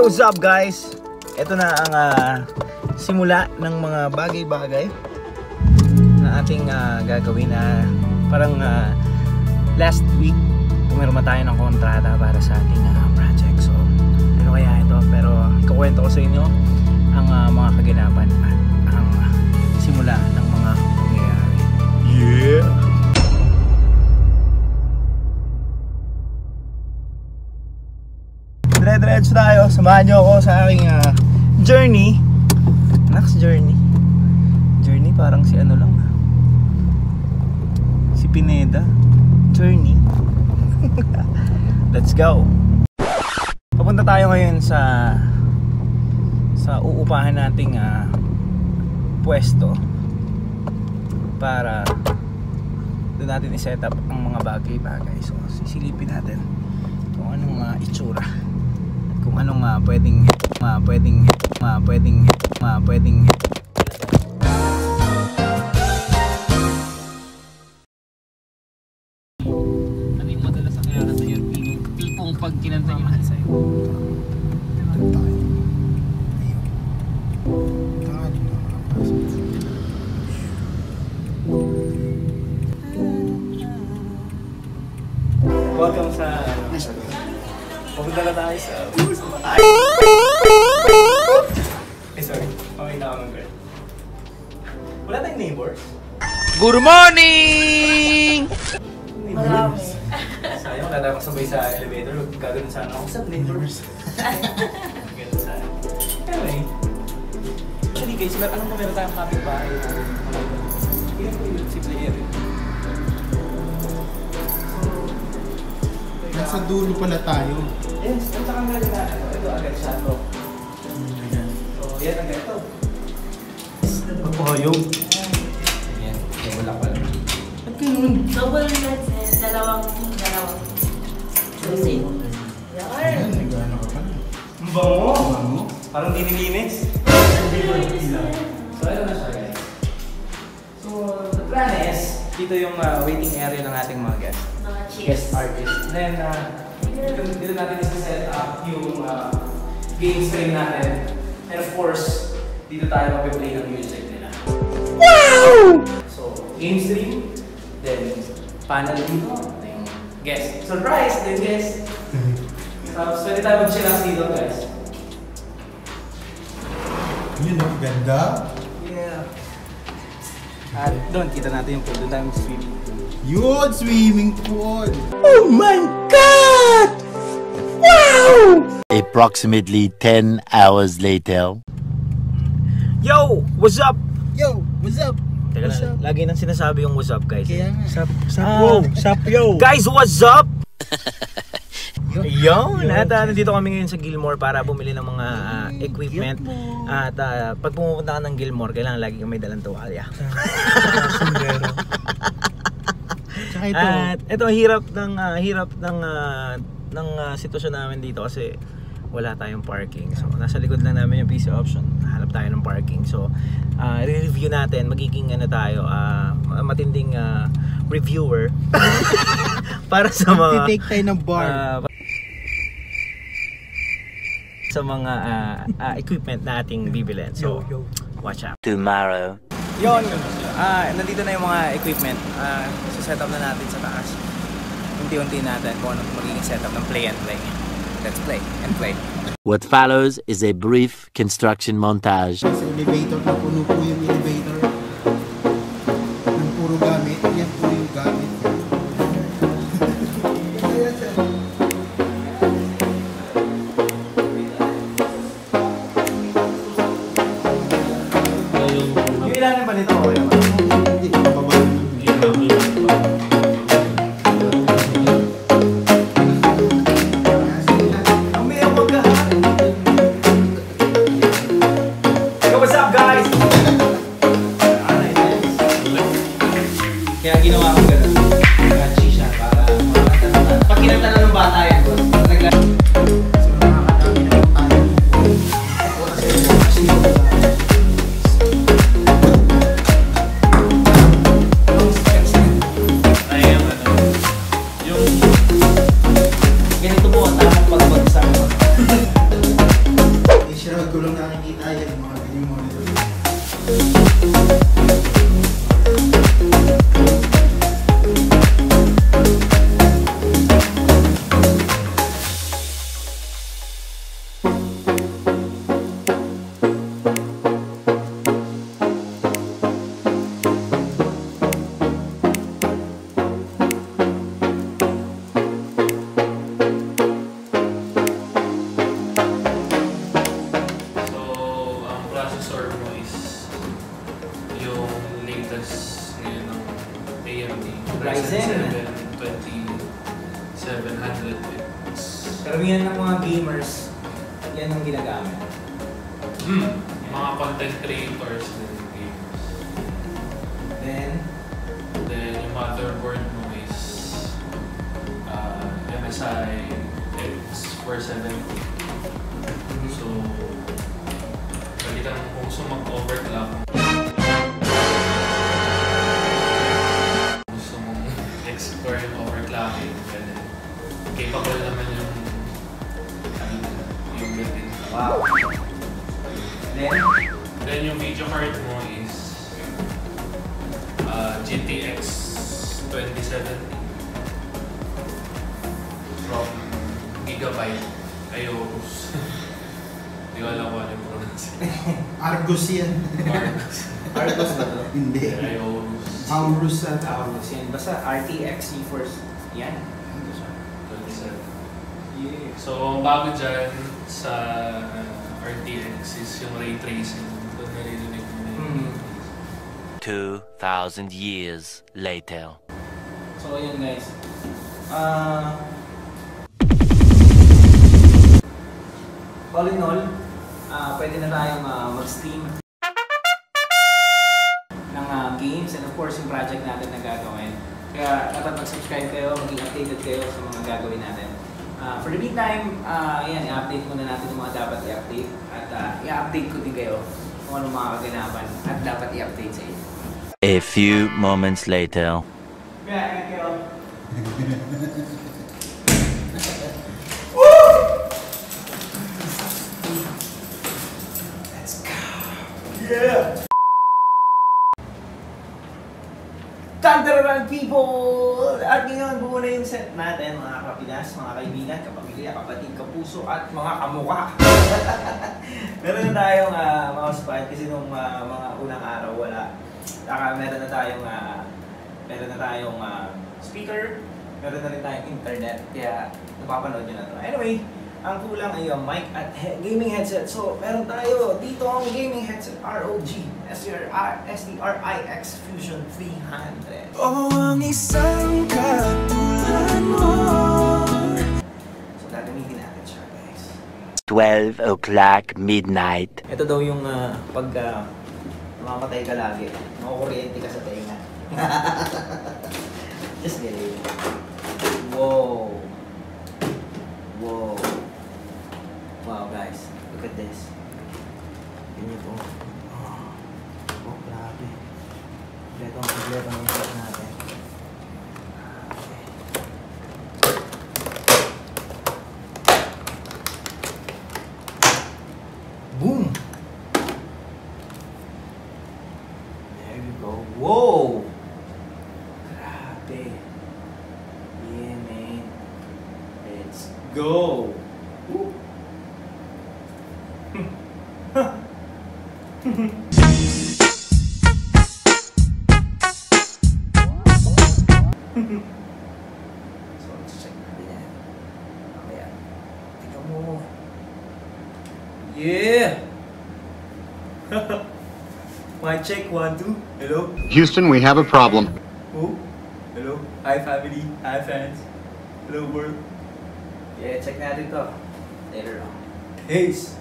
what's up guys? Ito na ang simula ng mga bagay-bagay na ating gagawin na parang last week pumirma tayo ng kontrata para sa ating project. So ano kaya ito? Pero ikukwento ko sa inyo ang mga kaganapan at ang simula ng mga pangyayari. Yeah! Dire-diretso tayo. Samahan nyo ako sa aking journey. Next journey. Journey parang si ano lang. Si Pineda. Journey. Let's go. Papunta tayo ngayon sa uupahan nating pwesto para doon natin i-set up ang mga bagay-bagay. So sisilipin natin kung anong itsura. Kung anong pwedeng ano yung madalas ang kaya sa iyo? Tipong pag kinanta niyo mahal sa'yo. welcome sa pupunta na tayo sa sorry. Okay na ako ng girl. Wala tayong neighbors? Good morning! Neighbors? Sayang, wala tayo kasabay sa elevator. Gagano'n sana ako sa neighbors. Gano'n sana. Anyway. Actually guys, anong meron tayong kapitbahay? Ilan po yung si player eh? Nasa dulo pala tayo. Yes, at saka meron na ito agad siya to. So, yan ang ganito. Pagpahayog. Yan, wala pala. Ba't ganun? Double beds eh, dalawang. Kasi, Ayan, nag-ano ka pala. Ang bango! Bango? Parang dinilinis. So, ayun na siya guys. So, the plan is, dito yung waiting area ng ating mga guests. mga chips. Guest artists. Then, dito natin isa-set up yung game stream natin. And of course, dito tayo mag-play ng music nila. Wow! So, game stream, then panel dito, yung guest. Surprise! Then guest. Tapos, pwede tayo mag-chillax dito guys. Yun ang ganda. Yeah. At doon, kita natin yung pool. Doon tayo mag-swimming pool. Yun, swimming pool. Oh my God! Wow! Approximately 10 hours later. Yo! What's up? Yo, what's up? Teka What's lang, up? lagi nang sinasabi yung what's up guys. Kaya nga. Sup, yo. Guys, what's up? Yun! At nandito kami ngayon sa Gilmore para bumili ng mga equipment. At pag pumunta ka ng Gilmore, kailangan lagi kang may dalang tuwalya. Tsaka ito. At ito, hirap ng sitwasyon namin dito kasi wala tayong parking. So, nasa likod lang namin yung PC option. Hanap tayo ng parking. So, re-review natin. Magiging tayo, matinding reviewer para sa mga Titake tayo ng bar. sa mga equipment na ating bibilhin. So, watch out. Tomorrow. Yun, nandito na yung mga equipment. Set up na natin sa taas. Unti-unti natin kung ano magiging setup ng play and play. Let's play and play. What follows is a brief construction montage. Sa elevator na puno po yung elevator. Ng puro gamit. Yan po yung gamit. Yung ilalim ba nito? Okay naman. Hindi, bababa. What's up guys? Kaya ginawa ko gano'n. Gachi siya para pag kinanta na ng bata yan. So, nakakadami na po tayo. Ganito po ang tamang pagbagsak. AMD Ryzen. 2700X. Karamihan ng mga gamers, yan ang ginagamit. Mga content creators din gamers. Then, Then yung motherboard mo is MSI X470. So, pwede kang kung gusto mag-overclock, gusto mong explore yung overclocking, pwede. Capable naman yung built-in. wow. Then yung video card mo is GTX 2070 from Gigabyte Aorus. Hindi ko alam kung ano yung pronunciation. Argus yan. Argos ba to? Hindi. Aorus Aurus at Argos yan. Basta RTX GeForce. Yan. 27. Yeah. So, bago dyan sa RTX is yung ray tracing. Doon naririnig mo na yung 2,000 years later. So, ayun guys. All in all, pwede na tayong mag-stream ng games and of course yung project natin na gagawin. Kaya dapat mag-subscribe kayo, maging updated kayo sa mga gagawin natin. For the meantime, yan, i-update muna natin yung mga dapat i-update at i-update ko din kayo kung anong mga kaganapan at dapat i-update sa inyo. A few moments later. Kaya, kayo. Let's go! Yeah! Tantararan people! At ngayon, buo na yung set natin, mga kapinas, mga kaibigan, kapamilya, kapatid, kapuso, at mga kamukha. Meron na tayong mousepad kasi nung mga unang araw wala. Meron na tayong speaker, meron na rin tayong internet, kaya napapanood nyo na ito. Anyway, ang kulang ay yung mic at gaming headset. So, meron tayo dito ang gaming headset ROG SDRIX Fusion 300. Oh, ang isang katulad mo. So, gagamitin natin siya, guys. 12 o'clock midnight. Ito daw yung pag mamamatay ka lagi, makukuryente ka sa tenga. Just kidding. Wow. Wow. Wow, guys. Look at this. Ganyan po. Oh, grabe. Kompleto ang set natin. Okay. Boom! There you go. Whoa! Grabe. Yeah, man. Let's go! Woo! So, check natin yan. Mamaya. Tingnan mo. Yeah! Mic check, 1, 2. Hello? Houston, we have a problem. Who? Hello? Hi family. Hi fans. Hello world. Yeah, check natin to. Later on. Peace!